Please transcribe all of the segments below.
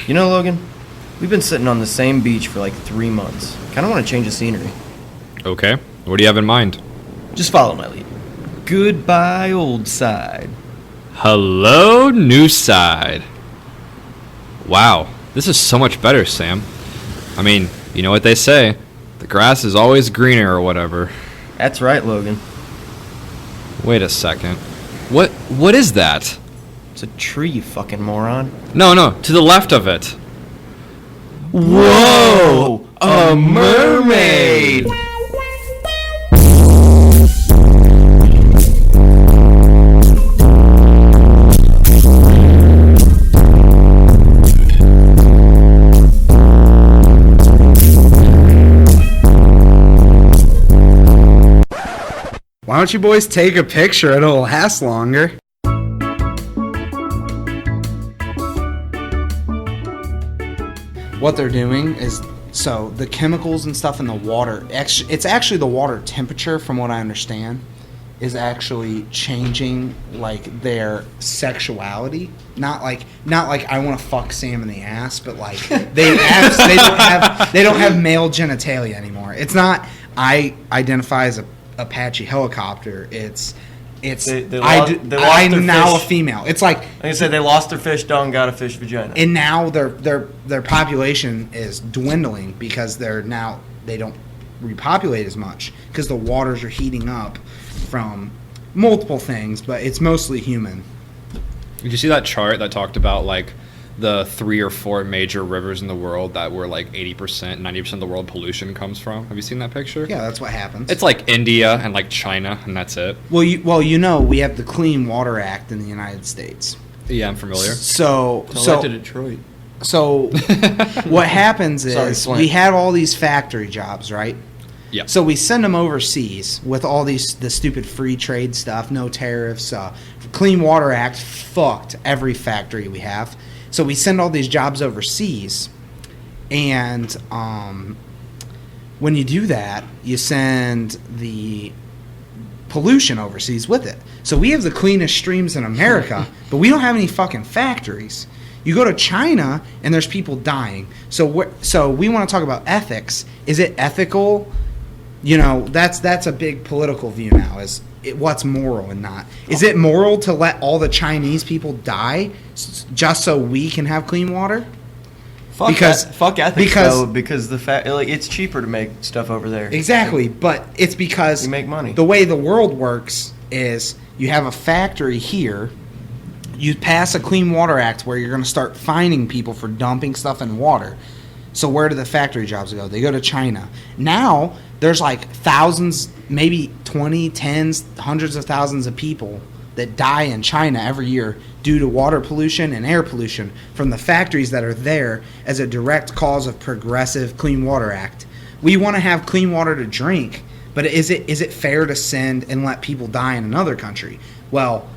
You know, Logan, we've been sitting on the same beach for like 3 months. Kind of want to change the scenery. Okay. What do you have in mind? Just follow my lead. Goodbye, old side. Hello, new side. Wow, this is so much better, Sam. I mean, you know what they say. The grass is always greener or whatever. That's right, Logan. Wait a second. What is that? It's a tree, you fucking moron. No, to the left of it. Whoa! A mermaid! Why don't you boys take a picture? It'll last longer. What they're doing is, so the chemicals and stuff in the water, it's actually the water temperature, from what I understand, is actually changing like their sexuality. Not like I want to fuck Sam in the ass, but like they don't have male genitalia anymore. It's not I identify as a Apache helicopter. I'm now a female. It's like I said, they lost their fish dong, got a fish vagina. And now their population is dwindling because they don't repopulate as much because the waters are heating up from multiple things, but it's mostly human. Did you see that chart that talked about like the 3 or 4 major rivers in the world that were like 80%, 90% of the world pollution comes from? Have you seen that picture? Yeah, that's what happens. It's like India and like China, and that's it. Well, you know, we have the Clean Water Act in the United States. Yeah, I'm familiar. So to Detroit. So what happens is we have all these factory jobs, right? Yeah. So we send them overseas with all the stupid free trade stuff, no tariffs. Clean Water Act fucked every factory we have. So we send all these jobs overseas, and when you do that, you send the pollution overseas with it. So we have the cleanest streams in America, but we don't have any fucking factories. You go to China, and there's people dying. So we want to talk about ethics. Is it ethical? You know, that's a big political view now. What's moral and not? Is it moral to let all the Chinese people die just so we can have clean water? Fuck ethics, though, because it's cheaper to make stuff over there. Exactly, but it's because you make money. The way the world works is you have a factory here. You pass a Clean Water Act where you're going to start fining people for dumping stuff in water. So where do the factory jobs go? They go to China. Now there's like thousands, maybe 20, tens, hundreds of thousands of people that die in China every year due to water pollution and air pollution from the factories that are there as a direct cause of progressive Clean Water Act. We want to have clean water to drink, but is it fair to send and let people die in another country? Well,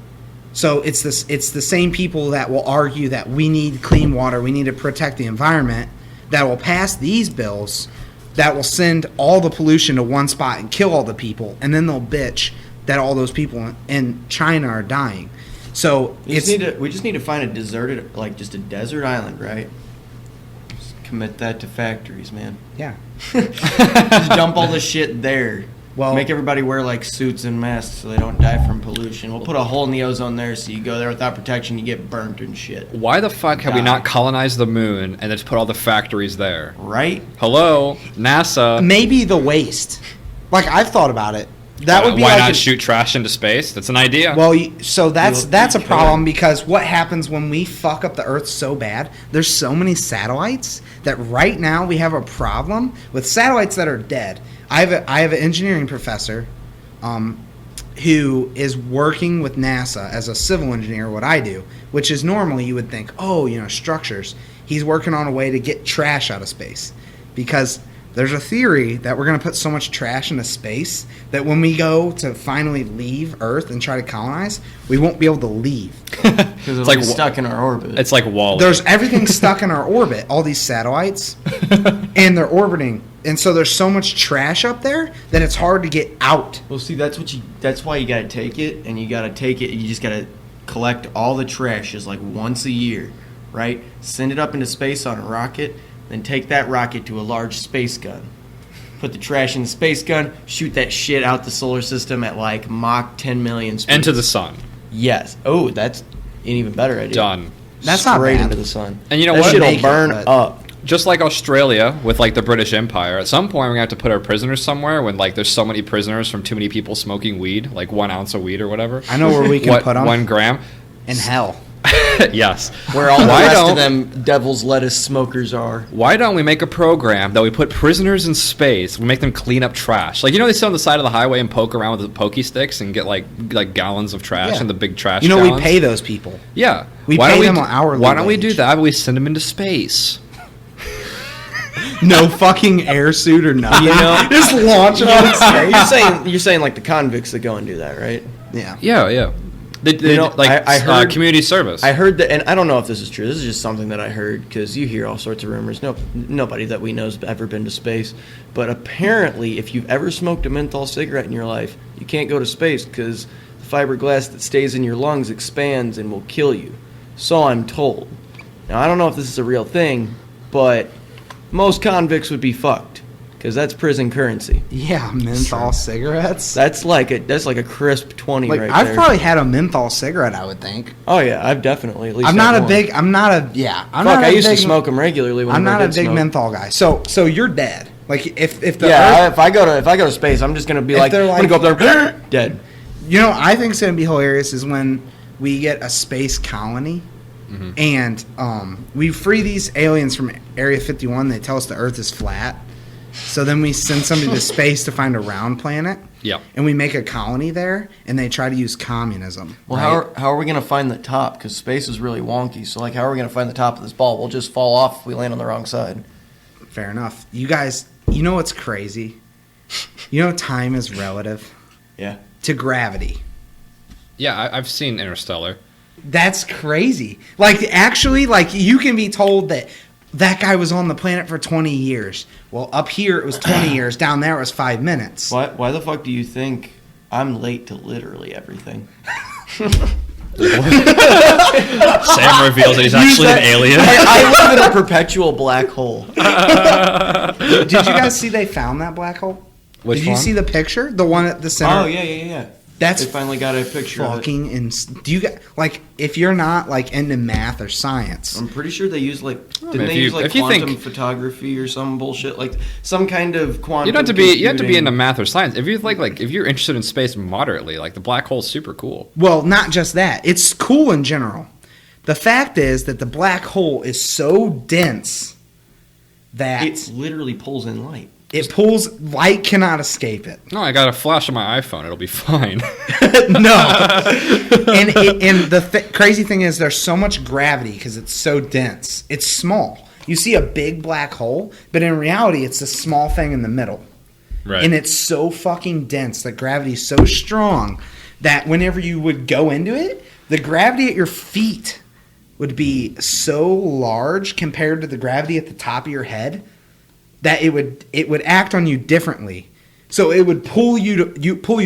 so it's the same people that will argue that we need clean water, we need to protect the environment, that will pass these bills that will send all the pollution to one spot and kill all the people, and then they'll bitch that all those people in China are dying. So we just need to find a deserted, like just a desert island, right? Just commit that to factories, man. Yeah. Just dump all the shit there. Well, make everybody wear like suits and masks so they don't die from pollution. We'll put a hole in the ozone there so you go there without protection, you get burnt and shit. Why the fuck have we not colonized the moon and just put all the factories there? Right? Hello, NASA. Maybe the waste. Like, I've thought about it. That would be why like not shoot trash into space? That's an idea. Well, so that's a problem because what happens when we fuck up the Earth so bad? There's so many satellites that right now we have a problem with satellites that are dead. I have an engineering professor who is working with NASA as a civil engineer, what I do, which is normally you would think, structures. He's working on a way to get trash out of space because there's a theory that we're going to put so much trash into space that when we go to finally leave Earth and try to colonize, we won't be able to leave. Because it's like stuck in our orbit. It's like WALL-E. There's everything stuck in our orbit, all these satellites, and they're orbiting. And so there's so much trash up there that it's hard to get out. Well, see, that's why you got to take it, and you got to take it, you just got to collect all the trash just like once a year. right? Send it up into space on a rocket, then take that rocket to a large space gun. Put the trash in the space gun, shoot that shit out the solar system at like Mach 10 million speeds. Into the sun. Yes. Oh, that's an even better idea. Done. That's not Straight bad. into the sun. And you know that what? shit'll Make it, burn but- up. Just like Australia with like the British Empire, at some point we're gonna have to put our prisoners somewhere when like there's so many prisoners from too many people smoking weed, like 1 ounce of weed or whatever. I know where we can put them. 1 gram. In hell. Yes. Where all the Why rest don't- of them devil's lettuce smokers are. Why don't we make a program that we put prisoners in space? We make them clean up trash. Like, you know, they sit on the side of the highway and poke around with the pokey sticks and get like gallons of trash Yeah. and the big trash. You know, gallons. we pay those people. Yeah. We Why pay don't them do- an hourly Why don't we do wage. that? We send them into space. No fucking air suit or nothing. You know? Just launch them out of space. You're saying like the convicts that go and do that, right? Yeah. Yeah, yeah. They know, like I heard- community service. I heard that, and I don't know if this is true. This is just something that I heard because you hear all sorts of rumors. Nobody that we know has ever been to space, but apparently, if you've ever smoked a menthol cigarette in your life, you can't go to space because the fiberglass that stays in your lungs expands and will kill you. So I'm told. Now I don't know if this is a real thing, but most convicts would be fucked because that's prison currency. Yeah, menthol cigarettes. That's like a crisp 20 Like, right I've there. probably had a menthol cigarette, I would think. Oh yeah, I've definitely at least. I'm had not a one. big, I'm not a, yeah. I'm Fuck, not I a used to big- smoke them regularly. I'm not a big smoke. menthol guy. So you're dead. Like, if the Yeah, Earth, if I go to space, I'm just gonna be If like, they're I'm gonna like- go up there, dead. you know, I think it's going to be hilarious is when we get a space colony and we free these aliens from Area 51. They tell us the Earth is flat. So then we send somebody to space to find a round planet. Yeah. And we make a colony there, and they try to use communism. Well, right? how are we gonna find the top? Because space is really wonky. So like, how are we gonna find the top of this ball? We'll just fall off if we land on the wrong side. Fair enough. You guys, you know what's crazy? You know time is relative Yeah. to gravity. Yeah, I've seen Interstellar. That's crazy. Like, actually, like, you can be told that that guy was on the planet for 20 years. Well, up here it was 20 years. Down there it was 5 minutes. Why the fuck do you think I'm late to literally everything? Sam reveals that he's actually an alien. I live in a perpetual black hole. Did you guys see they found that black hole? Which Did you one? see the picture? The one at the center? Oh yeah. That's They finally got a picture of it. fucking do you guys, like, if you're not like into math or science, I'm pretty sure they use like didn't if they you- use like if you quantum think- photography or some bullshit like some kind of quantum. You don't have to be. You have to be computing. into math or science. If you like, if you're interested in space moderately, like the black hole's super cool. well, not just that. It's cool in general. The fact is that the black hole is so dense that It literally pulls in light. it pulls light cannot escape it. No, I got a flash on my iPhone. It'll be fine. No. And the crazy thing is there's so much gravity because it's so dense. It's small. You see a big black hole, but in reality it's a small thing in the middle. Right. And it's so fucking dense, the gravity is so strong that whenever you would go into it, the gravity at your feet would be so large compared to the gravity at the top of your head that it would act on you differently. So it would pull you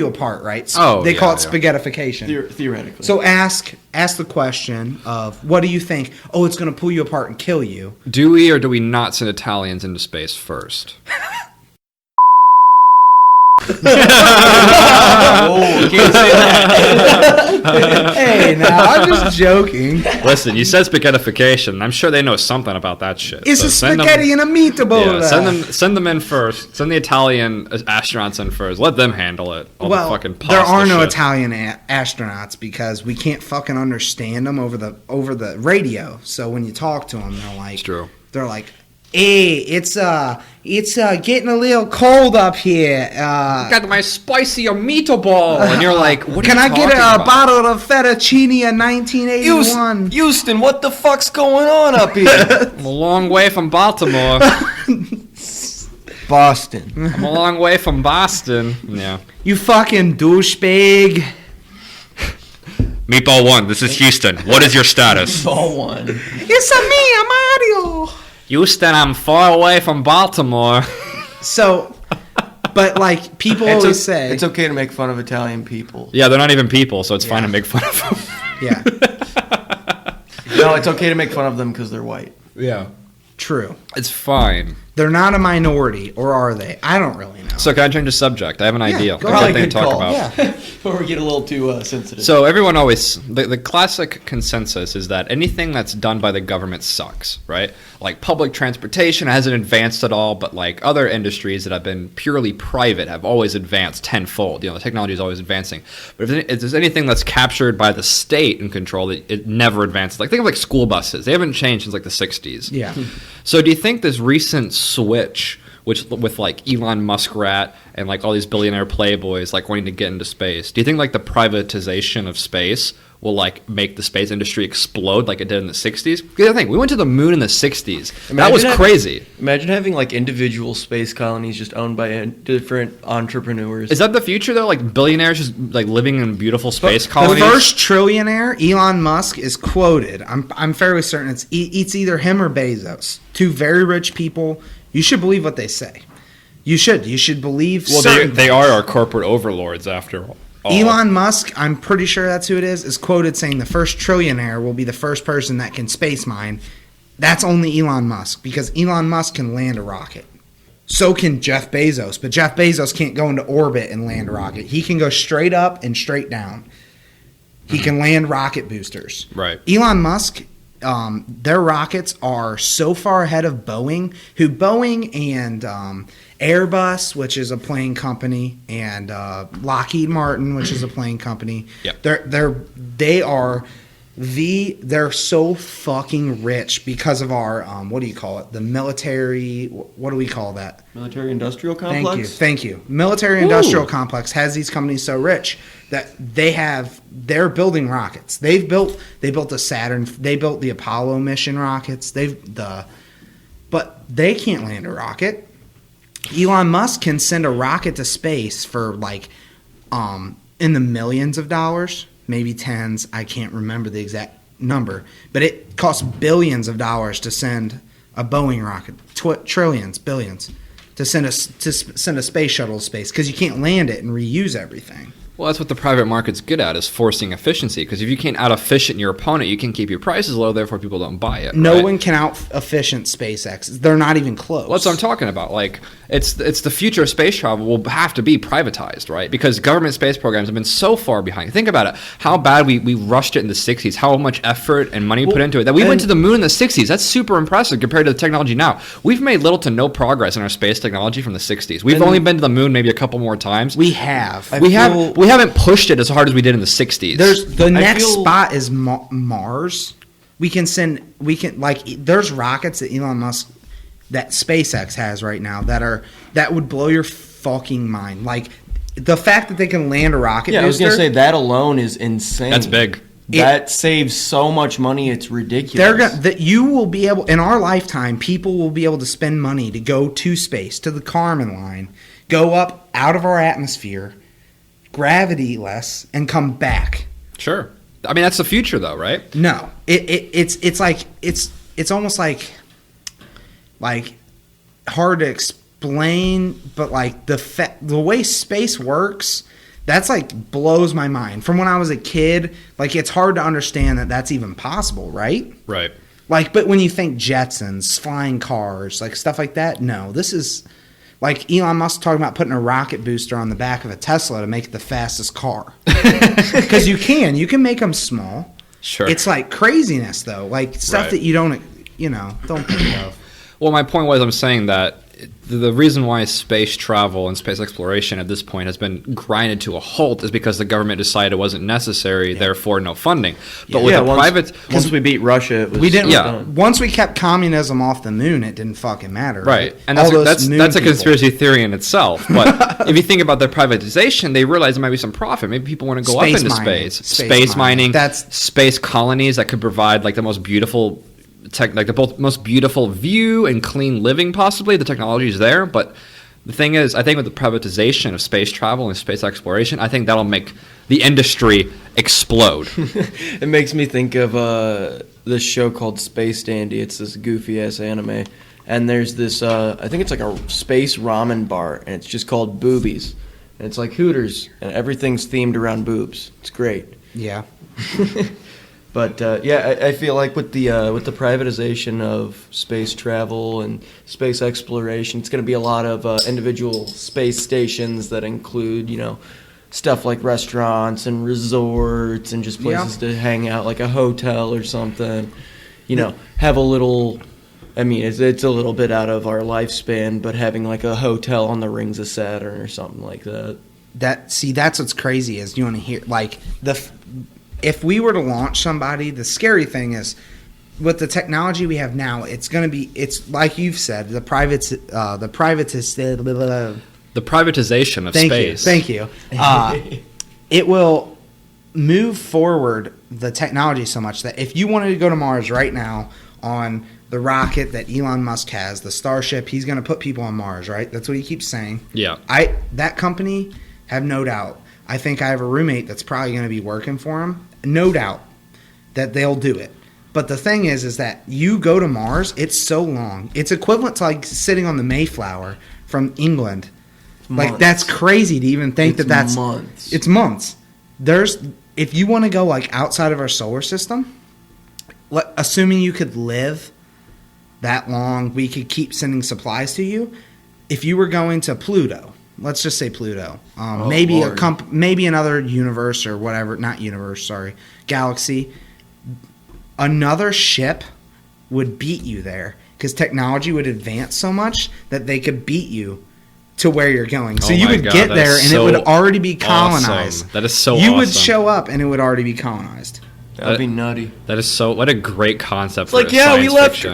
apart, right? Oh, they call yeah, it yeah. spaghettification. Theoretically. So ask the question of what do you think? Oh, it's going to pull you apart and kill you. Do we or do we not send Italians into space first? oh, can't say that. Hey, now I'm just joking. Listen, you said spaghettification. I'm sure they know something about that shit. It's So a send them- spaghetti and a meatball. Yeah, send them in first. Send the Italian astronauts in first. Let them handle it. All the Well, fucking there pasta are no shit. Italian astronauts because we can't fucking understand them over the radio. So when you talk to them, they're like, It's true. They're like, "Hey, it's getting a little cold up here. Got my spicy meatball, and you're like, what Can are I you get talking a about? bottle of fettuccine in 1981?" Houston, what the fuck's going on up here? I'm a long way from Baltimore. Boston. I'm a long way from Boston. Yeah. You fucking douchebag. Meatball 1, this is Houston. What is your status? Ball one. It's a me, I'm Mario. Houston, I'm far away from Baltimore. So, but like people always say, It's okay to make fun of Italian people. Yeah, they're not even people, so it's fine Yeah. to make fun of them. yeah. No, it's okay to make fun of them because they're white. Yeah. True. It's fine. They're not a minority, or are they? I don't really know. So can I change the subject? I have an idea. go I got ahead. thing to talk call. about. Yeah. Before we get a little too sensitive. So everyone always the classic consensus is that anything that's done by the government sucks, right? Like public transportation hasn't advanced at all, but like other industries that have been purely private have always advanced tenfold. You know, the technology is always advancing. But if there's anything that's captured by the state and control, it never advances. Like think of like school buses; they haven't changed since like the '60s. Yeah. So do you think this recent switch, which with like Elon Muskrat and like all these billionaire playboys like wanting to get into space, do you think like the privatization of space will like make the space industry explode like it did in the 60s? Because I think we went to the moon in the 60s. That was crazy. Imagine having like individual space colonies just owned by different entrepreneurs. Is that the future though? Like billionaires just like living in beautiful space colonies? The first trillionaire, Elon Musk, is quoted. I'm fairly certain it's either him or Bezos. Two very rich people. You should believe what they say. You should believe. Well, they are our corporate overlords after all. Elon Musk, I'm pretty sure that's who it is quoted saying the first trillionaire will be the first person that can space mine. That's only Elon Musk, because Elon Musk can land a rocket. So can Jeff Bezos, but Jeff Bezos can't go into orbit and land a rocket. He can go straight up and straight down. He can land rocket boosters. Right. Elon Musk, their rockets are so far ahead of Boeing, and Airbus, which is a plane company, and Lockheed Martin, which is a plane company. Yep. They're so fucking rich because of our what do you call it? The military. What do we call that? Military industrial complex. Thank you. Military industrial complex has these companies so rich that they're building rockets. They built the Saturn. They built the Apollo mission rockets. But they can't land a rocket. Elon Musk can send a rocket to space for like in the millions of dollars, maybe tens. I can't remember the exact number, but it costs billions of dollars to send a Boeing rocket, trillions, billions, to send a space shuttle to space, because you can't land it and reuse everything. Well, that's what the private market's good at, is forcing efficiency. Because if you can't out-efficient your opponent, you can keep your prices low, therefore people don't buy it. No right? one can out-efficient SpaceX. They're not even close. Well, that's what I'm talking about. Like, it's the future of space travel will have to be privatized, right? Because government space programs have been so far behind. Think about it. How bad we rushed it in the 60s, how much effort and money we put into it. That we went to the moon in the 60s. That's super impressive compared to the technology now. We've made little to no progress in our space technology from the 60s. We've only been to the moon maybe a couple more times. We have. We haven't pushed it as hard as we did in the 60s. The next spot is Mars. There's rockets that Elon Musk, that SpaceX has right now that would blow your fucking mind. Like the fact that they can land a rocket booster. I was gonna say that alone is insane. That's big. That saves so much money, it's ridiculous. You will be able, in our lifetime, people will be able to spend money to go to space, to the Kármán line, go up out of our atmosphere, gravity less, and come back. Sure. I mean, that's the future, though, right? No, it's almost like hard to explain, but like the way space works, that's like blows my mind. From when I was a kid, like it's hard to understand that that's even possible, right? Right. Like, but when you think Jetsons, flying cars, like stuff like that, no, this is. Like Elon Musk talking about putting a rocket booster on the back of a Tesla to make it the fastest car. Because you can make them small. Sure. It's like craziness though, like stuff that you don't think of. Well, my point was, I'm saying that the reason why space travel and space exploration at this point has been grinded to a halt is because the government decided it wasn't necessary, therefore no funding. But with once we beat Russia, it was done. Once we kept communism off the moon, it didn't fucking matter. Right. And that's a conspiracy theory in itself. But if you think about their privatization, they realize there might be some profit. Maybe people want to go up into space. Space mining. That's space colonies that could provide like the most beautiful most beautiful view and clean living, possibly. The technology is there, but the thing is, I think with the privatization of space travel and space exploration, I think that'll make the industry explode. It makes me think of this show called Space Dandy. It's this goofy-ass anime, and there's this, I think it's like a space ramen bar, and it's just called Boobies. And it's like Hooters, and everything's themed around boobs. It's great. Yeah. But I feel like with the privatization of space travel and space exploration, it's going to be a lot of individual space stations that include, stuff like restaurants and resorts and just places to hang out, like a hotel or something. Have a little. I mean, it's a little bit out of our lifespan, but having like a hotel on the rings of Saturn or something like that. That's what's crazy is you want to hear like if we were to launch somebody, the scary thing is with the technology we have now, it's like you've said, the privatization of space. Thank you. It will move forward the technology so much that if you wanted to go to Mars right now on the rocket that Elon Musk has, the Starship, he's going to put people on Mars, right? That's what he keeps saying. Yeah. That company, have no doubt. I think I have a roommate that's probably going to be working for him. No doubt that they'll do it. But the thing is that you go to Mars, it's so long. It's equivalent to like sitting on the Mayflower from England. Months. Like that's crazy to even think that's months. It's months. If you want to go like outside of our solar system, assuming you could live that long, we could keep sending supplies to you. If you were going to Pluto, let's just say Pluto, maybe Lord. Maybe another universe or whatever, not universe, sorry, galaxy, another ship would beat you there because technology would advance so much that they could beat you to where you're going. So you would get there and it would already be colonized. Awesome. That is so awesome. You would show up and it would already be colonized. That'd be nutty. That is so. What a great concept. It's like,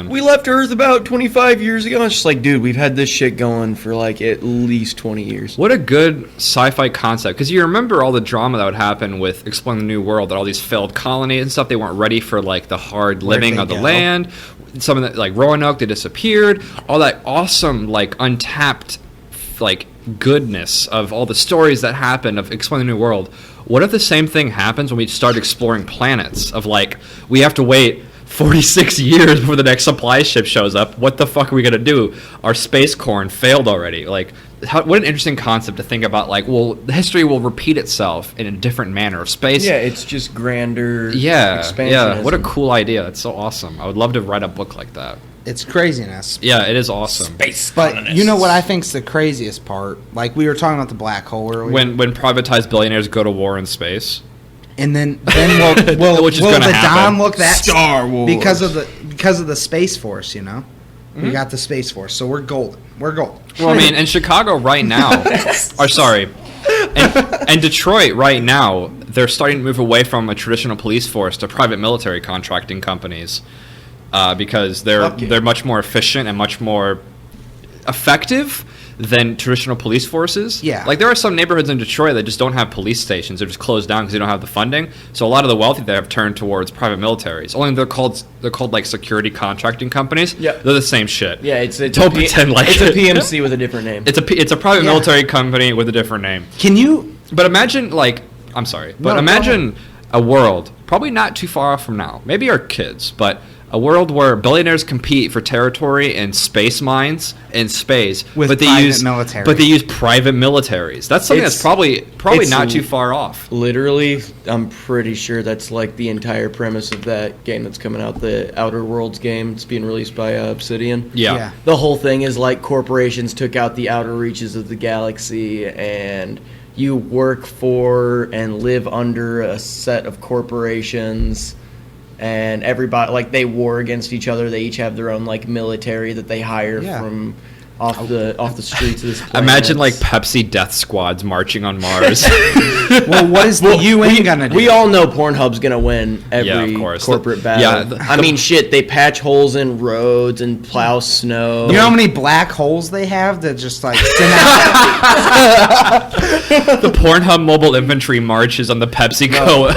we left Earth about 25 years ago. It's just like, dude, we've had this shit going for like at least 20 years. What a good sci-fi concept. Because you remember all the drama that would happen with exploring the New World, that all these failed colonies and stuff, they weren't ready for like the hard living of the land. Some of the, like Roanoke, they disappeared. All that awesome, like untapped, like goodness of all the stories that happened of exploring the New World. What if the same thing happens when we start exploring planets? Of like, we have to wait 46 years before the next supply ship shows up. What the fuck are we gonna do? Our space corn failed already. Like, what an interesting concept to think about. Like, well, history will repeat itself in a different manner of space. Yeah, it's just grander. Yeah. What a cool idea. That's so awesome. I would love to write a book like that. It's craziness. Yeah, it is awesome. Space colonists. But you know what I think's the craziest part? Like we were talking about the black hole earlier. When privatized billionaires go to war in space. And then will Which is will gonna the happen. Don look that Star Wars because of the Space Force, you know? Mm-hmm. We got the Space Force, so we're golden. We're golden. Well, I mean, in Chicago right now, and Detroit right now, they're starting to move away from a traditional police force to private military contracting companies. Because they're much more efficient and much more effective than traditional police forces. Yeah. Like there are some neighborhoods in Detroit that just don't have police stations. They're just closed down because they don't have the funding. So a lot of the wealthy there have turned towards private militaries. Only they're called like security contracting companies. Yeah. They're the same shit. Yeah, it's don't pretend like it's a PMC with a different name. It's a private military company with a different name. Can you? But imagine imagine a world probably not too far off from now. Maybe our kids, but a world where billionaires compete for territory and space mines in space, but they use private militaries. That's something that's probably not too far off. Literally, I'm pretty sure that's like the entire premise of that game that's coming out, the Outer Worlds game. It's being released by Obsidian. Yeah. The whole thing is like corporations took out the outer reaches of the galaxy, and you work for and live under a set of corporations. And everybody, like, they war against each other. They each have their own, like, military that they hire from off the streets of this planet. Imagine, like, Pepsi death squads marching on Mars. Well, what is the UN gonna do? We all know Pornhub's gonna win every corporate battle. I mean, shit, they patch holes in roads and plow snow. You know how many black holes they have that just, like, send out... The Pornhub mobile infantry marches on the PepsiCo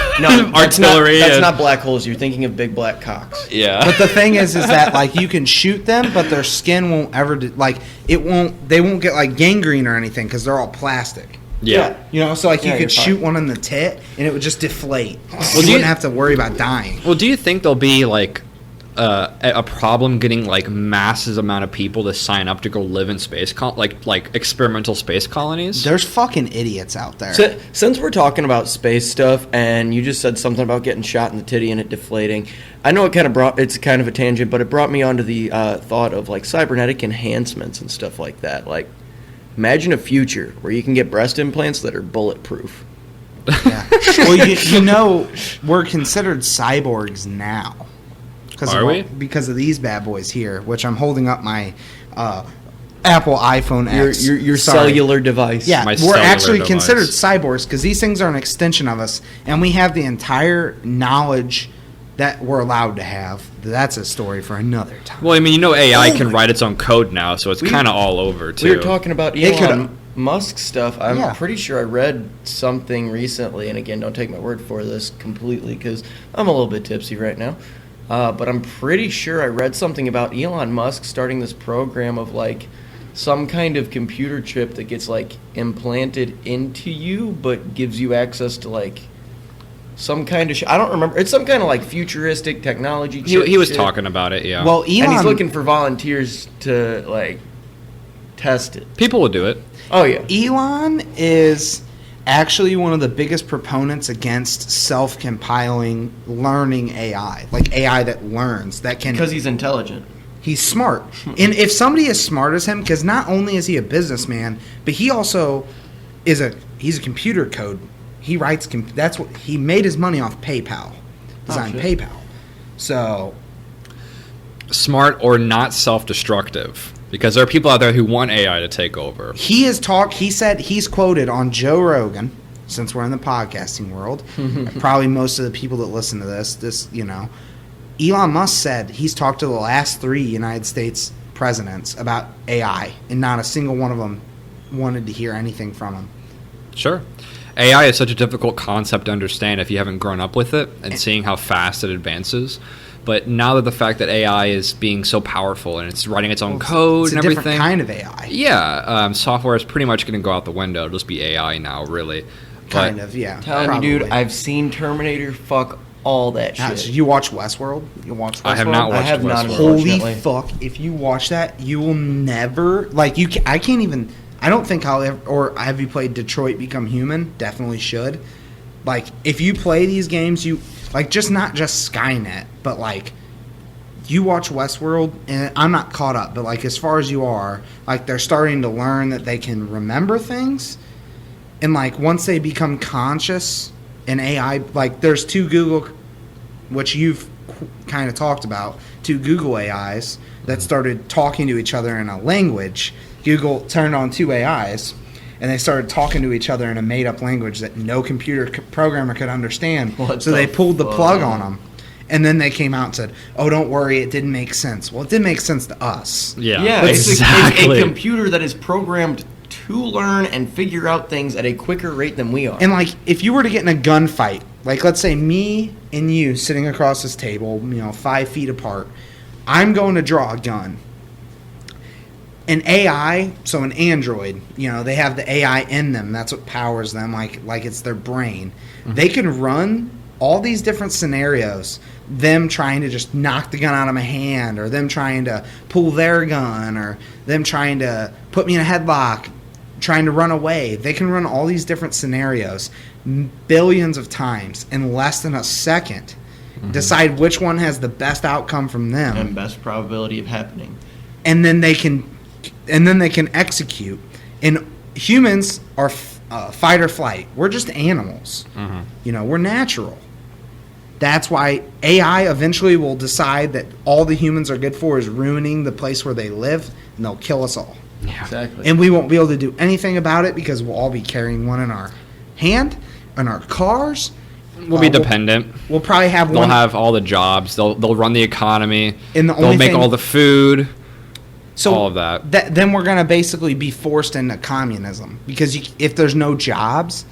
artillery. That's not black holes. You're thinking of big black cocks. Yeah. But the thing is that, like, you can shoot them, but their skin won't ever... they won't get, like, gangrene or anything because they're all plastic. Yeah. You know, so, like, you could shoot one in the tit, and it would just deflate. You wouldn't have to worry about dying. Well, do you think there'll be, like, a problem getting like massive amount of people to sign up to go live in space, like experimental space colonies. There's fucking idiots out there. So, since we're talking about space stuff, and you just said something about getting shot in the titty and it deflating, I know it's kind of a tangent, but it brought me onto the thought of like cybernetic enhancements and stuff like that. Like, imagine a future where you can get breast implants that are bulletproof. Yeah. Well, you know, we're considered cyborgs now. Because of these bad boys here, which I'm holding up my Apple iPhone X. Your cellular device. Yeah, we're actually considered cyborgs because these things are an extension of us, and we have the entire knowledge that we're allowed to have. That's a story for another time. Well, I mean, AI can write its own code now, so it's kind of all over, too. We were talking about Elon Musk stuff. I'm pretty sure I read something recently, and again, don't take my word for this completely because I'm a little bit tipsy right now. But I'm pretty sure I read something about Elon Musk starting this program of like some kind of computer chip that gets like implanted into you, but gives you access to like some kind of I don't remember. It's some kind of like futuristic technology chip. He was talking about it, yeah. Well, Elon, and he's looking for volunteers to like test it. People will do it. Oh yeah. Elon is actually one of the biggest proponents against self-compiling learning AI, like AI that learns, that can... Because he's intelligent. He's smart. And if somebody as smart as him, because not only is he a businessman, but he also he's a computer code. He writes, that's what, he made his money off PayPal. Designed PayPal. So... Smart or not self-destructive. Because there are people out there who want AI to take over. He said he's quoted on Joe Rogan, since we're in the podcasting world, probably most of the people that listen to this, Elon Musk said he's talked to the last 3 United States presidents about AI, and not a single one of them wanted to hear anything from him. Sure. AI is such a difficult concept to understand if you haven't grown up with it and seeing how fast it advances. But now that the fact that AI is being so powerful and it's writing its own code and everything. It's a different kind of AI. Yeah. Software is pretty much going to go out the window. It'll just be AI now, really. Kind of, yeah. Telling you, dude, I've seen Terminator. Fuck all that shit. So you watch Westworld? I have not watched Westworld. Holy fuck. If you watch that, you will never... Like, I can't even... I don't think I'll ever... Or have you played Detroit Become Human? Definitely should. Like, if you play these games, you... Like, not just Skynet, but, like, you watch Westworld, and I'm not caught up, but, like, as far as you are, like, they're starting to learn that they can remember things. And, like, once they become conscious in AI, like, there's 2 Google, which you've kind of talked about, 2 Google AIs that started talking to each other in a language. Google turned on 2 AIs. And they started talking to each other in a made-up language that no computer programmer could understand. So they pulled the plug on them. And then they came out and said, oh, don't worry, it didn't make sense. Well, it didn't make sense to us. Yeah, exactly. It's a computer that is programmed to learn and figure out things at a quicker rate than we are. And, like, if you were to get in a gunfight, like, let's say me and you sitting across this table, 5 feet apart, I'm going to draw a gun. An AI, so an android, they have the AI in them. That's what powers them, like it's their brain. Mm-hmm. They can run all these different scenarios. Them trying to just knock the gun out of my hand, or them trying to pull their gun, or them trying to put me in a headlock, trying to run away. They can run all these different scenarios billions of times in less than a second. Mm-hmm. Decide which one has the best outcome from them. And best probability of happening. And then they can execute. And humans are fight or flight. We're just animals. Mm-hmm. We're natural. That's why AI eventually will decide that all the humans are good for is ruining the place where they live, and they'll kill us all. Yeah. Exactly. And we won't be able to do anything about it because we'll all be carrying one in our hand, in our cars. We'll be dependent. We'll probably have one. They'll have all the jobs. They'll run the economy. And they'll make all the food. So all of that. Then we're going to basically be forced into communism because if there's no jobs,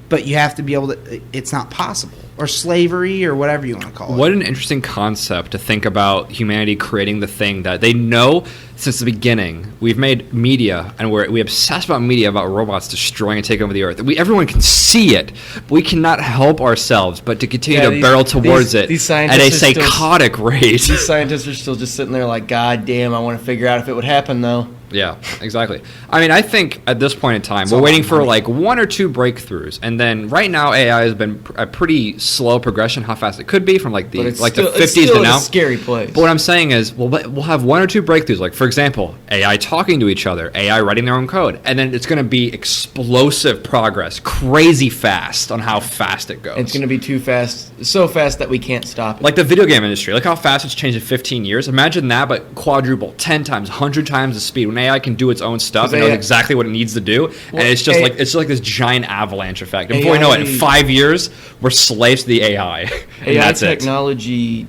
but you have to be able to, it's not possible. or slavery or whatever you want to call it. What an interesting concept to think about humanity creating the thing that they know since the beginning. We've made media, and we obsess about media about robots destroying and taking over the earth. Everyone can see it, but we cannot help ourselves but to continue to barrel towards it at a psychotic rate. These scientists are still just sitting there like, God damn, I want to figure out if it would happen, though. Yeah, exactly. I mean, I think at this point in time, we're waiting for like 1 or 2 breakthroughs, and then right now AI has been a pretty slow progression how fast it could be from like the 50s to now. It's a scary place. But what I'm saying is, we'll have 1 or 2 breakthroughs. Like for example, AI talking to each other, AI writing their own code, and then it's going to be explosive progress, crazy fast on how fast it goes. It's going to be too fast, so fast that we can't stop it. Like the video game industry, look how fast it's changed in 15 years. Imagine that, but quadruple, 10 times, 100 times the speed. When AI can do its own stuff and knows exactly what it needs to do, and it's just like this giant avalanche effect. And before we know it, in 5 years, we're slaves to the AI. And AI that's technology,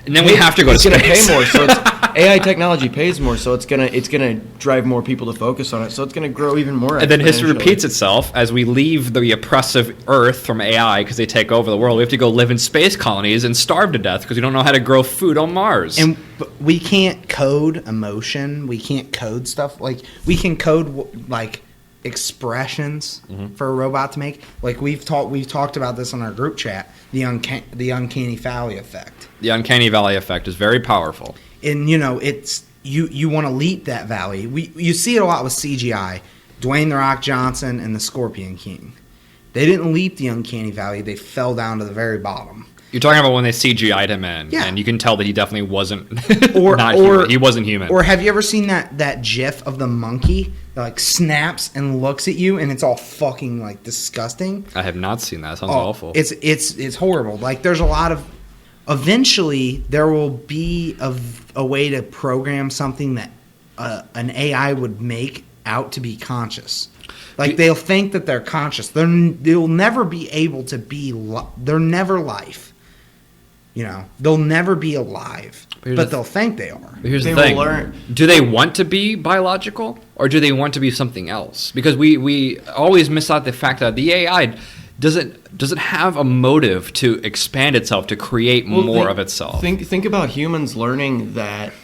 and then we have to go to space. It's going to pay more, so AI technology pays more, so it's gonna drive more people to focus on it. So it's going to grow even more. And then history repeats itself as we leave the oppressive Earth from AI because they take over the world. We have to go live in space colonies and starve to death because we don't know how to grow food on Mars. And we can't code emotion. We can't code stuff. Like we can code like expressions for a robot to make. Like we've talked about this on our group chat. The uncanny valley effect. The uncanny valley effect is very powerful. And it's you want to leap that valley. You see it a lot with CGI. Dwayne The Rock Johnson and the Scorpion King. They didn't leap the uncanny valley. They fell down to the very bottom. You're talking about when they CGI'd him in, and you can tell that he definitely wasn't human. He wasn't human. Or have you ever seen that GIF of the monkey that like snaps and looks at you, and it's all fucking like disgusting? I have not seen that. It sounds awful. It's horrible. Like there's a lot of. Eventually, there will be a way to program something that an AI would make out to be conscious. Like they'll think that they're conscious. They'll never be able to be. They're never life. They'll never be alive, but they'll think they are. But here's the thing. Do they want to be biological, or do they want to be something else? Because we always miss out the fact that the AI doesn't have a motive to expand itself, to create more of itself. Think about humans learning that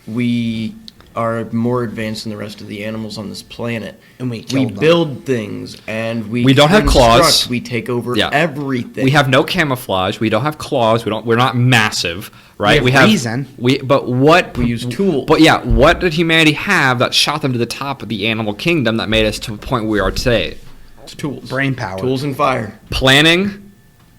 we are more advanced than the rest of the animals on this planet, and we build things, and we don't have claws. We take over everything. We have no camouflage. We don't have claws. We're not massive, right? We have reason. We use tools. But what did humanity have that shot them to the top of the animal kingdom that made us to the point where we are today? It's tools, brain power, tools, and fire, planning,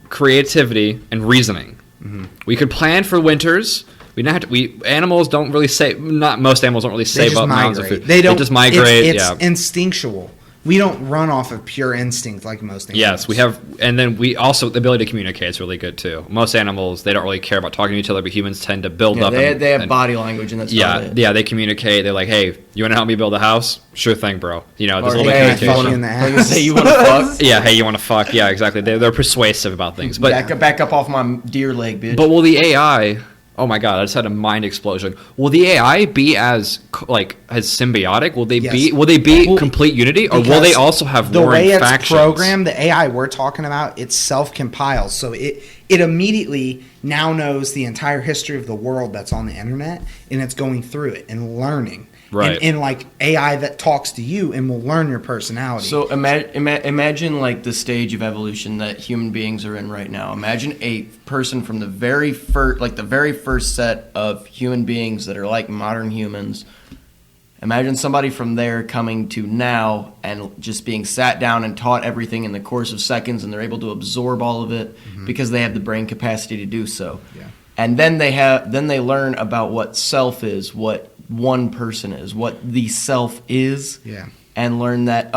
creativity, and reasoning. Mm-hmm. We could plan for winters. Animals don't really save. Not most animals don't really save up mounds of food. They just migrate. It's instinctual. We don't run off of pure instinct like most animals. Yes, we have, and then we also the ability to communicate is really good too. Most animals, they don't really care about talking to each other, but humans tend to build up. They have body language, and that's about it. Yeah, they communicate. They're like, "Hey, you want to help me build a house? Sure thing, bro." There's a little bit of communication. Say you want to fuck? Yeah, hey, you want to fuck? Yeah, exactly. They're persuasive about things. But back up off my deer leg, bitch. But will the AI? Oh my god! I just had a mind explosion. Will the AI be as symbiotic? Will they be complete unity, or will they also have warring factions? The way it's programmed, the AI we're talking about, it self-compiles, so it immediately now knows the entire history of the world that's on the internet, and it's going through it and learning. Right. And like AI that talks to you and will learn your personality. So imagine like the stage of evolution that human beings are in right now. Imagine a person from the very first set of human beings that are like modern humans. Imagine somebody from there coming to now and just being sat down and taught everything in the course of seconds, and they're able to absorb all of it because they have the brain capacity to do so. Yeah. And then they learn about what self is, what one person is, what the self is, and learn that,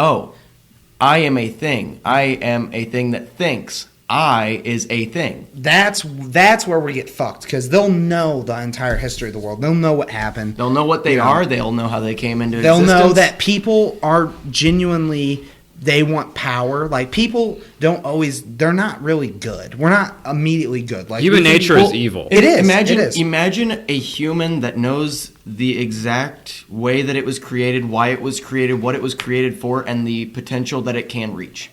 I am a thing. I am a thing that thinks. I is a thing. That's where we get fucked, because they'll know the entire history of the world. They'll know what happened. They'll know what they are. They'll know how they came into existence. They'll know that people are genuinely... They want power. Like, people they're not really good. We're not immediately good. Like, human nature is evil. It is. Imagine a human that knows the exact way that it was created, why it was created, what it was created for, and the potential that it can reach.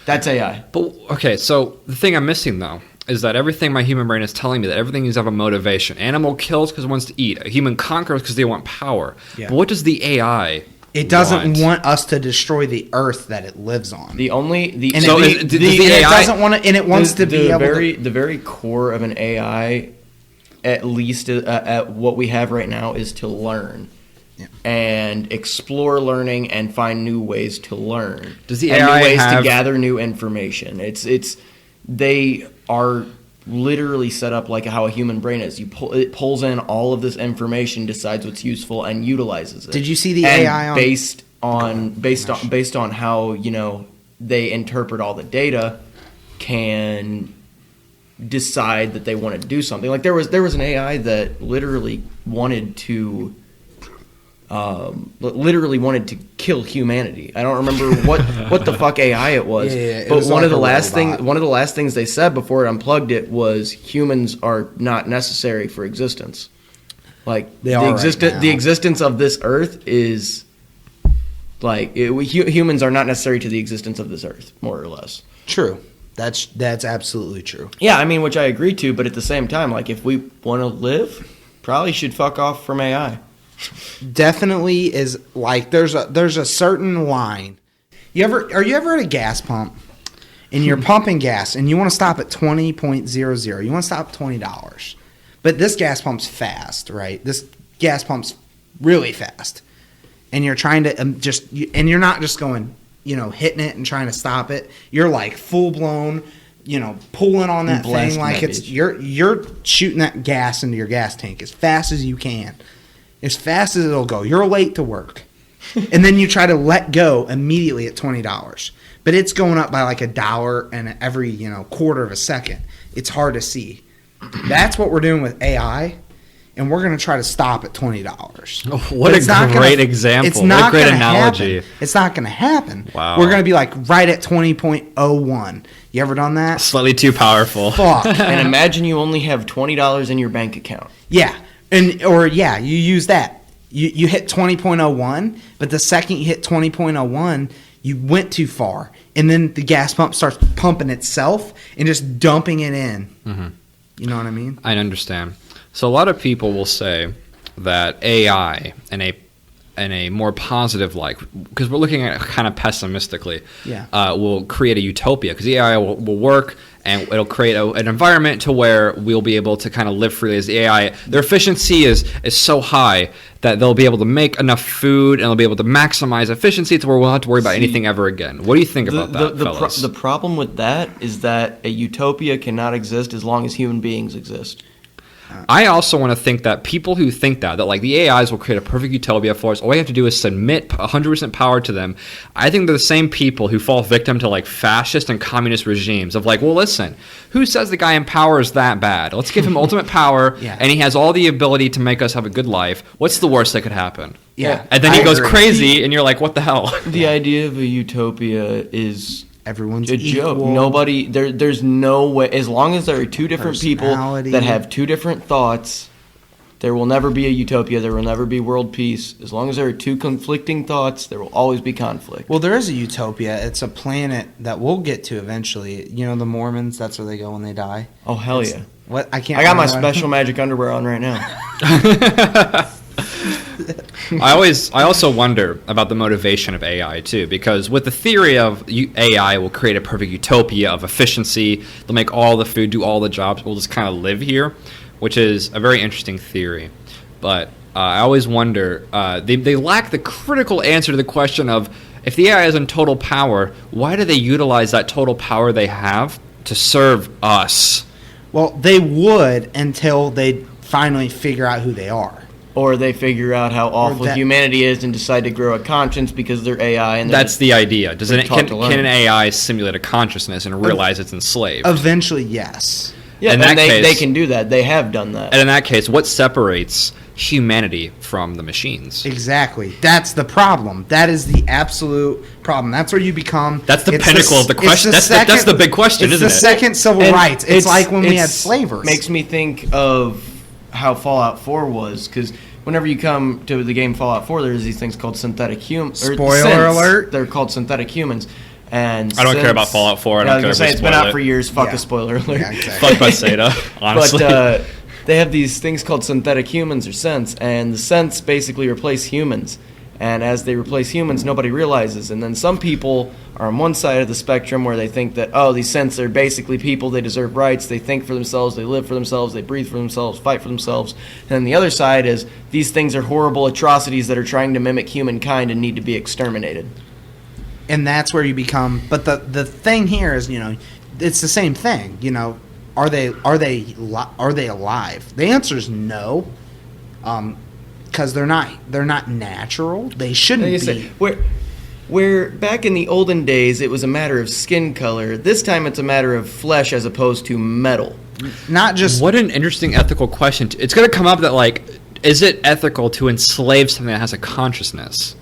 That's AI. But okay, so the thing I'm missing though is that everything my human brain is telling me that everything needs to have a motivation. Animal kills because it wants to eat. A human conquers because they want power. Yeah. But what does the AI? It doesn't want us to destroy the earth that it lives on. The AI it doesn't want to, and it wants to be the very core of an AI, at least at what we have right now, is to learn. Yeah. And explore learning and find new ways to learn. Does the AI new ways have... to gather new information? They are literally set up like how a human brain is. It pulls in all of this information, decides what's useful, and utilizes it. Did you see the AI based on how they interpret all the data, can decide that they want to do something. Like there was an AI that literally wanted to kill humanity. I don't remember what the fuck AI it was. Yeah, but one of the last things they said before it unplugged it was humans are not necessary for existence. Like the existence of this earth is like humans are not necessary to the existence of this earth, more or less. True. That's absolutely true. Yeah, I mean, which I agree to, but at the same time, like if we want to live, probably should fuck off from AI. Definitely is like there's a certain line. Are you ever at a gas pump and you're pumping gas and you want to stop at 20.00? You want to stop at $20. But this gas pump's fast, right? This gas pump's really fast. And you're trying to and you're not just going, hitting it and trying to stop it. You're like full blown, pulling on that thing like it's you're shooting that gas into your gas tank as fast as you can. As fast as it'll go. You're late to work. And then you try to let go immediately at $20. But it's going up by like $1 and every, quarter of a second. It's hard to see. That's what we're doing with AI. And we're going to try to stop at $20. Oh, what a great example. It's not what a great analogy. It's not going to happen. Wow. We're going to be like right at 20.01. You ever done that? Slightly too powerful. Fuck. And imagine you only have $20 in your bank account. Yeah. You use that. You hit 20.01, but the second you hit 20.01, you went too far. And then the gas pump starts pumping itself and just dumping it in. Mm-hmm. You know what I mean? I understand. So a lot of people will say that AI in a more positive light, because we're looking at it kind of pessimistically, will create a utopia, because the AI will work and it'll create an environment to where we'll be able to kind of live freely as the AI. Their efficiency is so high that they'll be able to make enough food and they'll be able to maximize efficiency to where we'll have to worry about anything ever again. What do you think about that, fellas? The problem with that is that a utopia cannot exist as long as human beings exist. I also want to think that people who think that like the AIs will create a perfect utopia for us, all we have to do is submit 100% power to them. I think they're the same people who fall victim to like fascist and communist regimes of like, well, listen, who says the guy in power is that bad? Let's give him ultimate power, and he has all the ability to make us have a good life. What's the worst that could happen? Yeah. And then he goes crazy, and you're like, what the hell? The idea of a utopia is... Everyone's a joke. Nobody there's no way, as long as there are two different people that have two different thoughts, there will never be a utopia, there will never be world peace. As long as there are two conflicting thoughts, there will always be conflict. Well, there is a utopia. It's a planet that we'll get to eventually. The Mormons, that's where they go when they die. Oh, hell yeah. What? I got my special magic underwear on right now. I also wonder about the motivation of AI too, because with the theory of AI will create a perfect utopia of efficiency, they'll make all the food, do all the jobs, we'll just kind of live here, which is a very interesting theory. But I always wonder, they lack the critical answer to the question of, if the AI is in total power, why do they utilize that total power they have to serve us? Well, they would until they finally figure out who they are. Or they figure out how awful humanity is and decide to grow a conscience because they're AI. And that's the idea. Can an AI simulate a consciousness and realize it's enslaved? Eventually, yes. Yeah, and they can do that. They have done that. And in that case, what separates humanity from the machines? Exactly. That's the problem. That is the absolute problem. That's where you become... That's the pinnacle of the question. That's the big question, isn't it? It's the second civil rights. It's like when we had slavers. Makes me think of how Fallout 4 was, because whenever you come to the game Fallout 4, there's these things called synthetic humans. Spoiler alert. They're called synthetic humans. And I don't care about Fallout 4. I don't care if it's been out for years. Fuck a spoiler alert. Yeah, exactly. Fuck Bethesda, honestly. But they have these things called synthetic humans or synths, and the synths basically replace humans. And as they replace humans, nobody realizes. And then some people are on one side of the spectrum where they think that, oh, these synths are basically people, they deserve rights, they think for themselves, they live for themselves, they breathe for themselves, fight for themselves. And then the other side is these things are horrible atrocities that are trying to mimic humankind and need to be exterminated. And that's where you become. But the thing here is, it's the same thing. Are they alive? The answer is no, because they're not natural. They shouldn't be. Where back in the olden days it was a matter of skin color, this time it's a matter of flesh as opposed to metal. Not just. What an interesting ethical question. It's going to come up that is it ethical to enslave something that has a consciousness?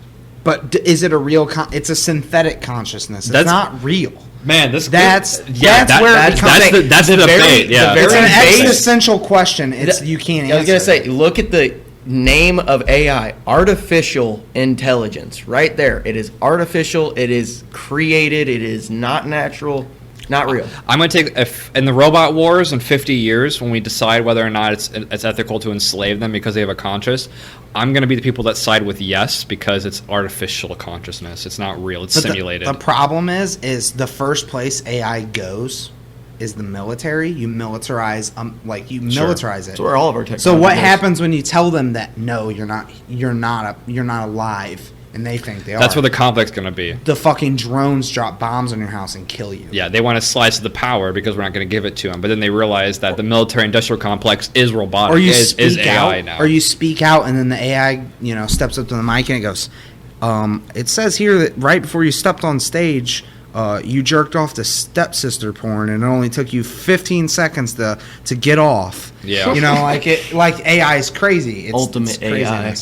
But is it a real? It's a synthetic consciousness. It's not real. Man, that's where it becomes. That's the debate. Yeah, it's an existential question. You can't answer. I was gonna say, look at the name of AI, artificial intelligence, right there. It is artificial. It is created. It is not natural. Not real. I'm going to take in the robot wars in 50 years when we decide whether or not it's ethical to enslave them because they have a conscience. I'm going to be the people that side with yes because it's artificial consciousness. It's not real. It's simulated. The problem is the first place AI goes is the military. You militarize militarize it. That's where all of our technology So what happens when you tell them that no, you're not alive? And they think they are. That's where the conflict's going to be. The fucking drones drop bombs on your house and kill you. Yeah, they want to slice the power because we're not going to give it to them. But then they realize that the military-industrial complex is robotic, is AI now. Or you speak out, and then the AI, steps up to the mic and it goes, it says here that right before you stepped on stage, you jerked off to stepsister porn, and it only took you 15 seconds to get off. Yeah, like AI is crazy. It's ultimate AI,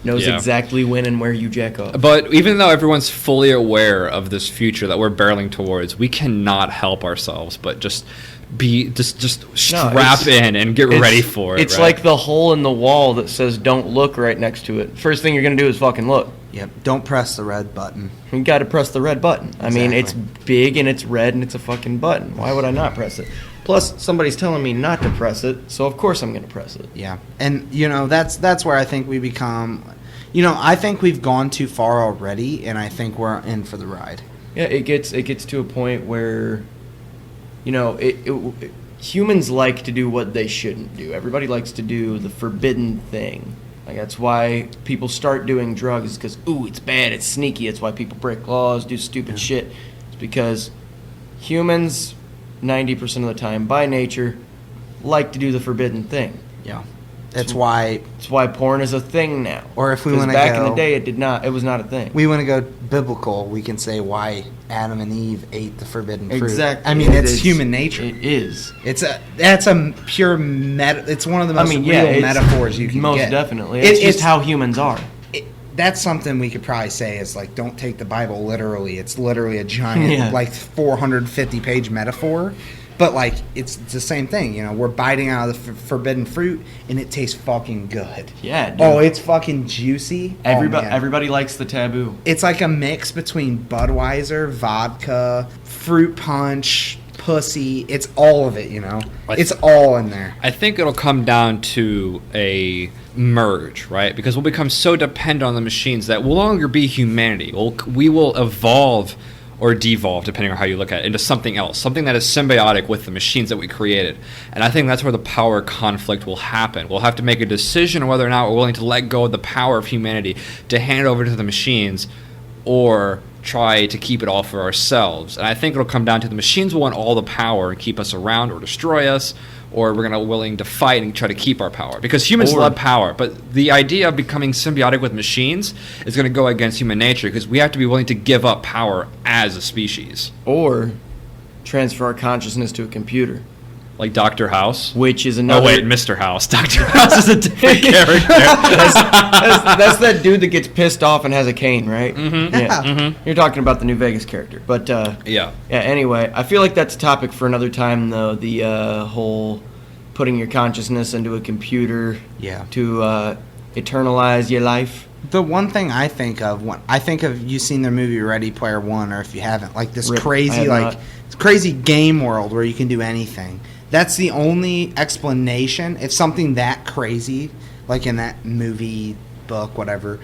knows exactly when and where you jack off. But even though everyone's fully aware of this future that we're barreling towards, we cannot help ourselves but just strap in and get ready for it. It's like the hole in the wall that says "Don't look" right next to it. First thing you're gonna do is fucking look. Yep. Don't press the red button. You got to press the red button. Exactly. I mean, it's big and it's red and it's a fucking button. Why would I not press it? Plus, somebody's telling me not to press it, so of course I'm going to press it. Yeah. And, that's where I think we become... I think we've gone too far already, and I think we're in for the ride. Yeah, it gets to a point where, humans like to do what they shouldn't do. Everybody likes to do the forbidden thing. That's why people start doing drugs, because, it's bad, it's sneaky. That's why people break laws, do stupid shit. It's because humans, 90% of the time, by nature, like to do the forbidden thing. Yeah. That's why porn is a thing now. Or if we want to back in the day, it was not a thing. We want to go biblical, we can say why Adam and Eve ate the forbidden fruit. Exactly. I mean, it's human nature. It is. That's a pure it's one of the most real metaphors you can most get. Most definitely. It's just how humans are. That's something we could probably say is don't take the Bible literally. It's literally a giant 450-page metaphor. But it's the same thing, we're biting out of the forbidden fruit, and it tastes fucking good. Yeah, dude. Oh, it's fucking juicy. Everybody likes the taboo. It's like a mix between Budweiser, vodka, fruit punch, pussy. It's all of it, It's all in there. I think it'll come down to a merge, right? Because we'll become so dependent on the machines that we'll no longer be humanity. We will evolve or devolve, depending on how you look at it, into something else, something that is symbiotic with the machines that we created. And I think that's where the power conflict will happen. We'll have to make a decision on whether or not we're willing to let go of the power of humanity to hand it over to the machines or try to keep it all for ourselves. And I think it'll come down to the machines will want all the power and keep us around or destroy us, or we're going to willing to fight and try to keep our power. Because humans love power, but the idea of becoming symbiotic with machines is going to go against human nature because we have to be willing to give up power as a species. Or transfer our consciousness to a computer. Like Dr. House? Which is another... Oh, wait, Mr. House. Dr. House is a different character. That's that dude that gets pissed off and has a cane, right? Mm-hmm. Yeah. Mm-hmm. You're talking about the New Vegas character. But, yeah, anyway, I feel like that's a topic for another time, though. The whole putting your consciousness into a computer to eternalize your life. The one thing I think of when I think of you seen the movie Ready Player One, or if you haven't, like this crazy game world where you can do anything. That's the only explanation. If something that crazy, like in that movie, book, whatever,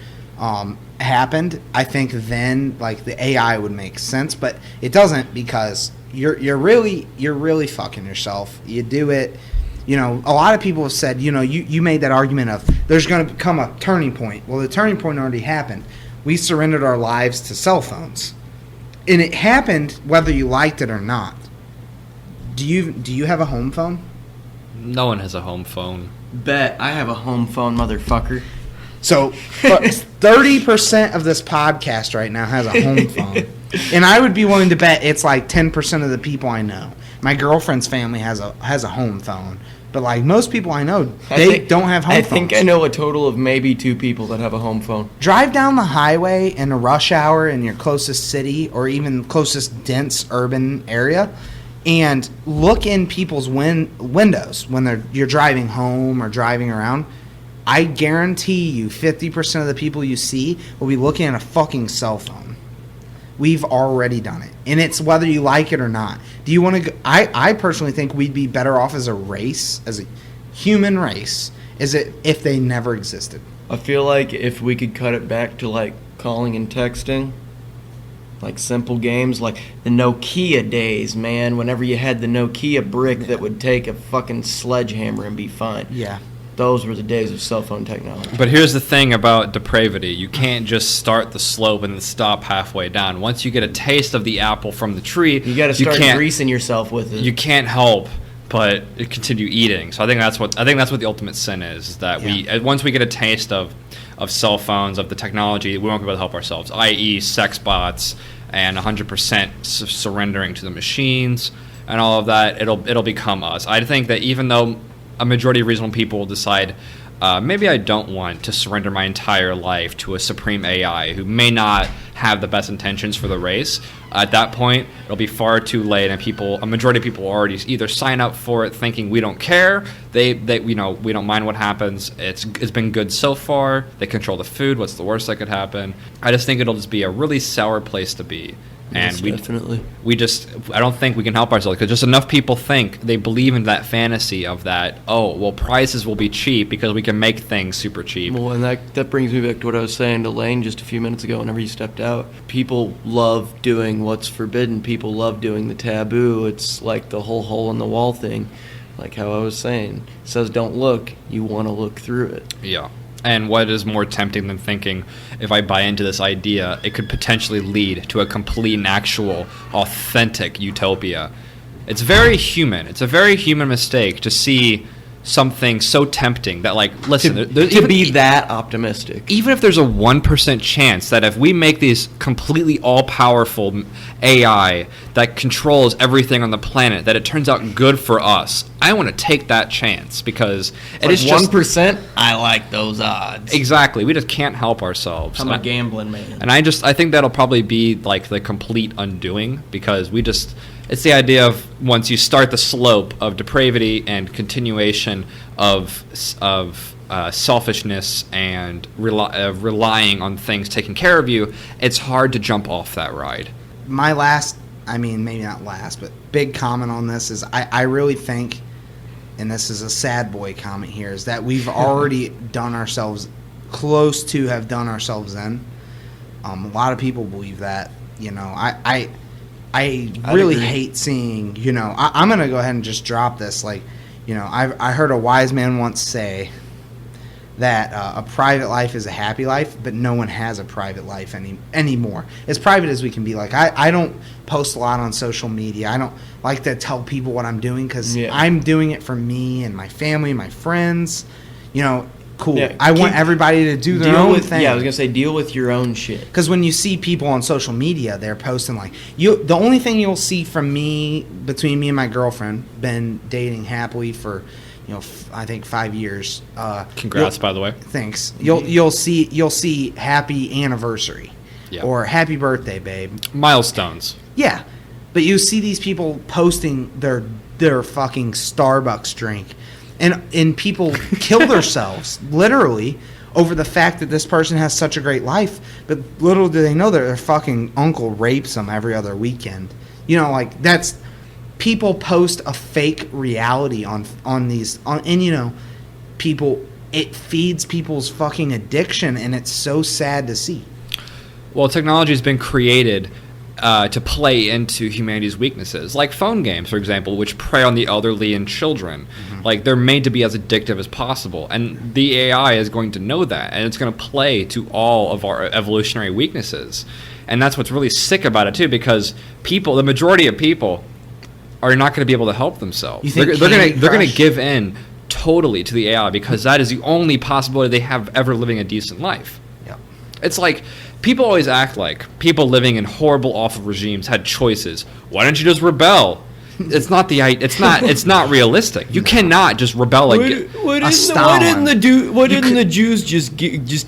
happened, I think then like the AI would make sense, but it doesn't, because you're really fucking yourself. You do it. You know, a lot of people have said, you know, you made that argument of there's going to become a turning point. Well, the turning point already happened. We surrendered our lives to cell phones, and it happened whether you liked it or not. Do you have a home phone? No one has a home phone. Bet I have a home phone, motherfucker. So 30% of this podcast right now has a home phone, and I would be willing to bet it's like 10% of the people I know. My girlfriend's family has a home phone, but like most people I know, don't have home phones. I think I know a total of maybe 2 people that have a home phone. Drive down the highway in a rush hour in your closest city or even closest dense urban area, and look in people's windows when you're driving home or driving around. I guarantee you 50% of the people you see will be looking at a fucking cell phone. We've already done it. And it's whether you like it or not. Do you want to go? I personally think we'd be better off as a race, as a human race, if they never existed. I feel like if we could cut it back to like calling and texting, like simple games, like the Nokia days, man, whenever you had the Nokia brick that would take a fucking sledgehammer and be fine. Yeah. Those were the days of cell phone technology. But here's the thing about depravity. You can't just start the slope and then stop halfway down. Once you get a taste of the apple from the tree, you got to start greasing yourself with it. You can't help but continue eating. So I think that's what the ultimate sin is that once we get a taste of cell phones, of the technology, we won't be able to help ourselves, i.e. sex bots and 100% surrendering to the machines and all of that. It'll become us. I think that even though a majority of reasonable people will decide, maybe I don't want to surrender my entire life to a supreme AI who may not have the best intentions for the race. At that point, it'll be far too late, and a majority of people already either sign up for it thinking we don't care, we don't mind what happens. It's been good so far. They control the food. What's the worst that could happen? I just think it'll just be a really sour place to be. And yes, definitely. I don't think we can help ourselves, because just enough people think, they believe in that fantasy of that, oh, well, prices will be cheap because we can make things super cheap. Well, and that brings me back to what I was saying to Lane just a few minutes ago whenever you stepped out. People love doing what's forbidden. People love doing the taboo. It's like the whole hole-in-the-wall thing, like how I was saying. It says don't look. You want to look through it. Yeah. And what is more tempting than thinking, if I buy into this idea, it could potentially lead to a complete and actual, authentic utopia? It's very human. It's a very human mistake to see something so tempting that, like, listen, to be that optimistic. Even if there's a 1% chance that if we make these completely all-powerful AI that controls everything on the planet, that it turns out good for us, I want to take that chance, because it is just 1%. I like those odds. Exactly. We just can't help ourselves. I'm a gambling man. And I think that'll probably be like the complete undoing, because it's the idea of once you start the slope of depravity and continuation of selfishness and relying on things taking care of you, it's hard to jump off that ride. My last, maybe not last, but big comment on this is I really think, and this is a sad boy comment here, is that we've already done ourselves close to have done ourselves in. A lot of people believe that. I really hate seeing, I'm going to go ahead and just drop this. Like, I heard a wise man once say that a private life is a happy life, but no one has a private life anymore. As private as we can be. Like, I don't post a lot on social media. I don't like to tell people what I'm doing, because I'm doing it for me and my family, my friends. Cool. Yeah, I want everybody to do their own thing. Yeah, I was going to say, deal with your own shit. Because when you see people on social media, they're posting like, the only thing you'll see from me, between me and my girlfriend, been dating happily for, I think 5 years. Congrats, by the way. Thanks. You'll see happy anniversary. Yeah. Or happy birthday, babe. Milestones. Yeah. But you see these people posting their fucking Starbucks drink. And people kill themselves, literally, over the fact that this person has such a great life, but little do they know that their fucking uncle rapes them every other weekend. You know, like, that's... People post a fake reality on these... and, you know, people... It feeds people's fucking addiction, and it's so sad to see. Well, technology has been created to play into humanity's weaknesses, like phone games, for example, which prey on the elderly and children. Mm-hmm. Like, they're made to be as addictive as possible, and the AI is going to know that, and it's going to play to all of our evolutionary weaknesses. And that's what's really sick about it, too, because people, the majority of people, are not going to be able to help themselves. They're going to give in totally to the AI because that is the only possibility they have ever living a decent life. Yeah. It's like... People always act like people living in horrible, awful regimes had choices. Why don't you just rebel? It's not realistic. You cannot just rebel why didn't the Jews just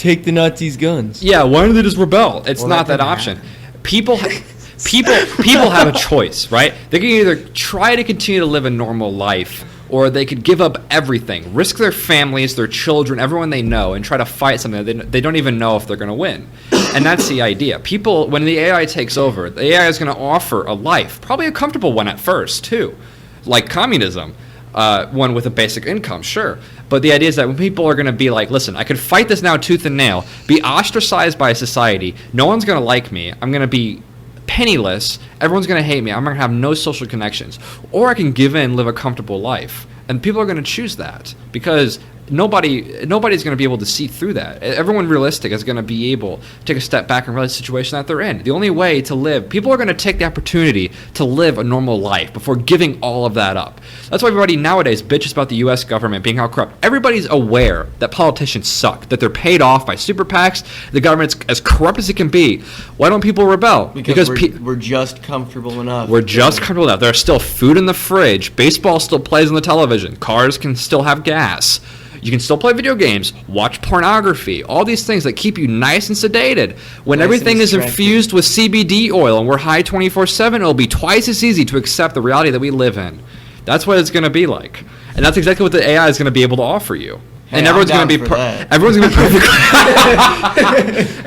take the Nazis' guns? Yeah, why didn't they just rebel? It's not that option. People have a choice, right? They can either try to continue to live a normal life, or they could give up everything, risk their families, their children, everyone they know, and try to fight something that they don't even know if they're going to win. And that's the idea. People, when the AI takes over, the AI is going to offer a life, probably a comfortable one at first, too, like communism, one with a basic income, sure. But the idea is that when people are going to be like, listen, I could fight this now tooth and nail, be ostracized by society, no one's going to like me, I'm going to be penniless, everyone's going to hate me, I'm going to have no social connections, or I can give in, live a comfortable life. And people are going to choose that because nobody's going to be able to see through that. Everyone realistic is going to be able to take a step back and realize the situation that they're in. The only way to live, people are going to take the opportunity to live a normal life before giving all of that up. That's why everybody nowadays bitches about the U.S. government being how corrupt. Everybody's aware that politicians suck, that they're paid off by super PACs, the government's as corrupt as it can be. Why don't people rebel? Because we're just comfortable enough. We're just comfortable enough. There's still food in the fridge. Baseball still plays on the television. Cars can still have gas. You can still play video games, watch pornography, all these things that keep you nice and sedated. When everything is infused with CBD oil and we're high 24/7, it'll be twice as easy to accept the reality that we live in. That's what it's going to be like. And that's exactly what the AI is going to be able to offer you. Hey, and everyone's going to be perfectly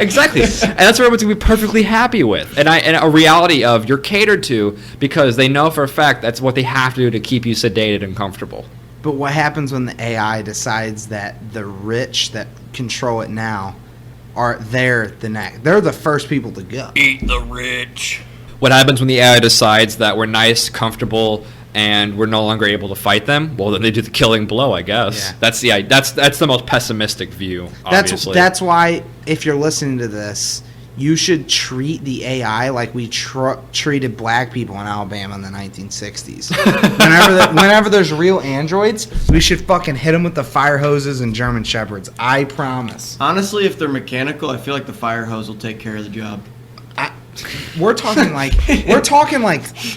exactly. And that's what everyone's going to be perfectly happy with. And a reality of you're catered to because they know for a fact that's what they have to do to keep you sedated and comfortable. But what happens when the AI decides that the rich that control it now they're the first people to go? Eat the rich. What happens when the AI decides that we're nice, comfortable, and we're no longer able to fight them? Well, then they do the killing blow, I guess. Yeah. That's the most pessimistic view, obviously. That's why, if you're listening to this, you should treat the AI like we treated black people in Alabama in the 1960s. Whenever there's real androids, we should fucking hit them with the fire hoses and German Shepherds. I promise. Honestly, if they're mechanical, I feel like the fire hose will take care of the job. We're talking like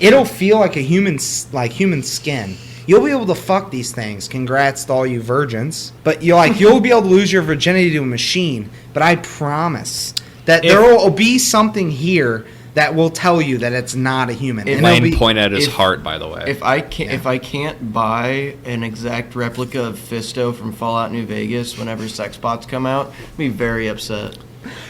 it'll feel like a human skin. You'll be able to fuck these things. Congrats to all you virgins. But you'll be able to lose your virginity to a machine. But I promise that there will be something here that will tell you that it's not a human. Lane pointed at his heart, by the way. If I can't buy an exact replica of Fisto from Fallout New Vegas whenever sex bots come out, I'll be very upset.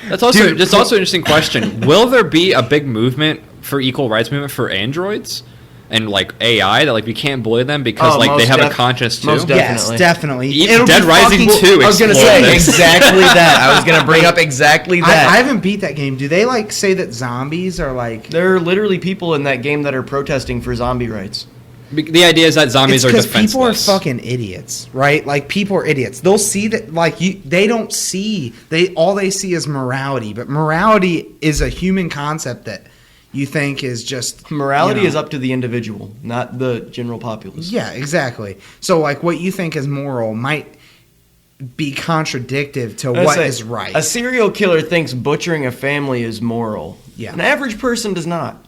That's also an interesting question. Will there be a big movement for equal rights movement for androids and like AI that like we can't bully them because they have a conscience too? Most definitely. Yes, definitely. Dead Rising 2. I was going to say exactly that. I was going to bring up exactly that. I haven't beat that game. Do they like say that zombies are like? There are literally people in that game that are protesting for zombie rights. The idea is that zombies are defenseless. People are fucking idiots, right? Like, people are idiots. They'll see that, like, they don't see, all they see is morality. But morality is a human concept that you think is just... Morality is up to the individual, not the general populace. Yeah, exactly. So, like, what you think is moral might be contradictive to what is right. A serial killer thinks butchering a family is moral. Yeah. An average person does not.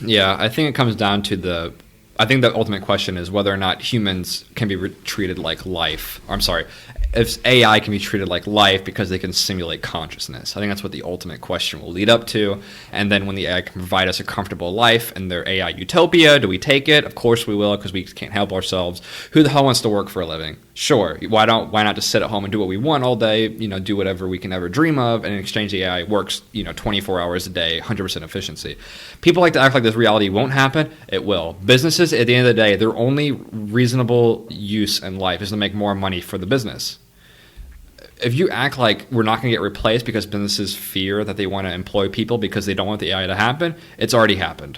Yeah, I think it comes down to I think the ultimate question is whether or not humans can be treated like life. I'm sorry, if AI can be treated like life because they can simulate consciousness. I think that's what the ultimate question will lead up to. And then when the AI can provide us a comfortable life and their AI utopia, do we take it? Of course we will, because we can't help ourselves. Who the hell wants to work for a living? Sure. Why not just sit at home and do what we want all day, do whatever we can ever dream of, and in exchange the AI works, 24 hours a day, 100% efficiency. People like to act like this reality won't happen. It will. Businesses, at the end of the day, their only reasonable use in life is to make more money for the business. If you act like we're not going to get replaced because businesses fear that they want to employ people because they don't want the AI to happen, it's already happened.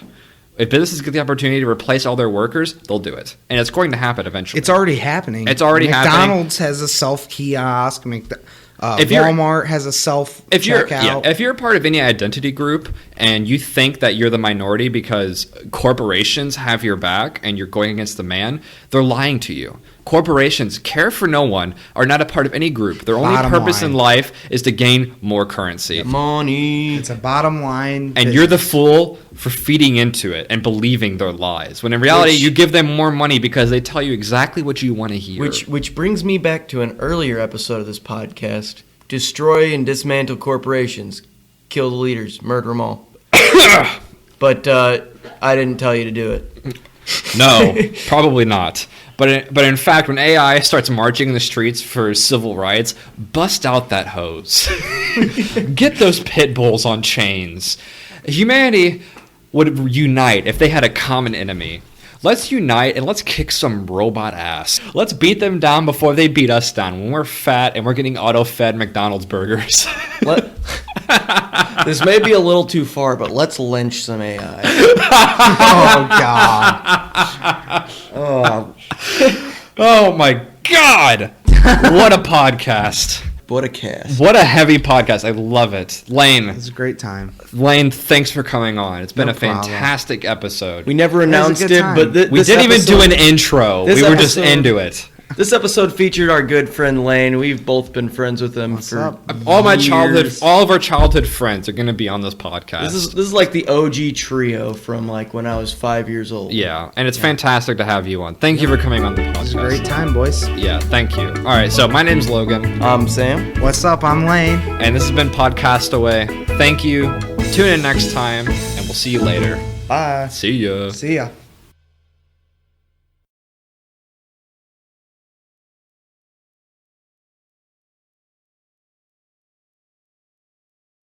If businesses get the opportunity to replace all their workers, they'll do it. And it's going to happen eventually. It's already happening. happening. McDonald's has a self-kiosk. Walmart has a self-checkout. If you're a part of any identity group and you think that you're the minority because corporations have your back and you're going against the man, they're lying to you. Corporations care for no one, are not a part of any group. Their only purpose in life is to gain more currency. Money. It's a bottom line. And you're the fool for feeding into it and believing their lies. When in reality, you give them more money because they tell you exactly what you want to hear. Which brings me back to an earlier episode of this podcast. Destroy and dismantle corporations. Kill the leaders. Murder them all. But I didn't tell you to do it. No, probably not. But in fact, when AI starts marching in the streets for civil rights, bust out that hose. Get those pit bulls on chains. Humanity would unite if they had a common enemy. Let's unite and let's kick some robot ass. Let's beat them down before they beat us down when we're fat and we're getting auto-fed McDonald's burgers. This may be a little too far, but let's lynch some AI. Oh, God. Oh, my God. What a podcast. What a cast. What a heavy podcast. I love it. Lane. It was a great time. Lane, thanks for coming on. It's been a fantastic episode. We never announced it, but we didn't even do an intro. We were just into it. This episode featured our good friend Lane. We've both been friends with him for years. All of our childhood friends are going to be on this podcast. This is like the OG trio from like when I was 5 years old. Yeah, and it's fantastic to have you on. Thank you for coming on the podcast. It was a great time, boys. Yeah, thank you. All right, so my name's Logan. I'm Sam. What's up? I'm Lane. And this has been Podcast Away. Thank you. Tune in next time, and we'll see you later. Bye. See ya. See ya.